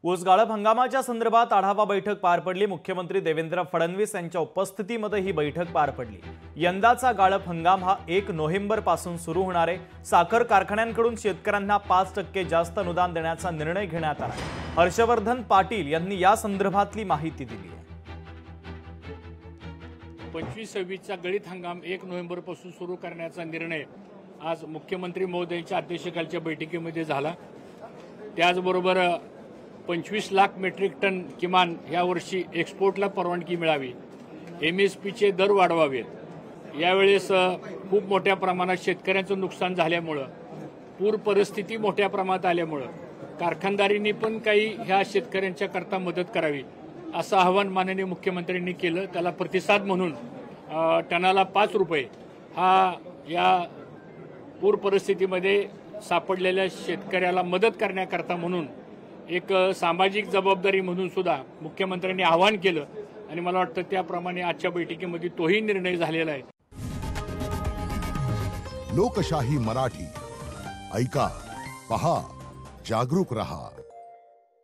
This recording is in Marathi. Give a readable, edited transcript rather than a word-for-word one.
ऊस गाळप हंगामाच्या संदर्भात आढावा बैठक पार पडली। मुख्यमंत्री देवेंद्र फडणवीस यांच्या उपस्थितीमध्ये ही बैठक पार पडली। यंदाचा गाळप हंगाम हा 1 नोव्हेंबर पासून सुरू होणार आहे। साखर कारखान्यांकडून शेतकऱ्यांना 5% जास्त अनुदान देण्याचा निर्णय घेण्यात आला। हर्षवर्धन पाटील यांनी या संदर्भातली माहिती दिली आहे। 25-26चा गळीत हंगाम 1 नोव्हेंबर पासून सुरू करण्याचा निर्णय आज मुख्यमंत्री महोदयांच्या अध्यक्षतेखालच्या बैठकीमध्ये झाला। त्याचबरोबर 25 लाख मेट्रिक टन किमान या वर्षी एक्सपोर्टला परवानगी मिळावी, MSPचे दर वाढवावेत। यावेळेस खूप मोठ्या प्रमाणात शेतकऱ्यांचं नुकसान झाल्यामुळं, पूर परिस्थिती मोठ्या प्रमाणात आल्यामुळं कारखानदारींनी पण काही ह्या शेतकऱ्यांच्या करता मदत करावी असं आवाहन माननीय मुख्यमंत्र्यांनी केलं। त्याला प्रतिसाद म्हणून टनाला 5 रुपये हा या पूर परिस्थितीमध्ये सापडलेल्या शेतकऱ्याला मदत करण्याकरता म्हणून एक सामाजिक जबाबदारी म्हणून सुद्धा मुख्यमंत्र्यांनी आवाहन केलं आणि मला वाटतं त्याप्रमाणे आजच्या बैठकीमध्ये तोही निर्णय झालेला आहे। लोकशाही मराठी ऐका, पहा, जागरूक रहा।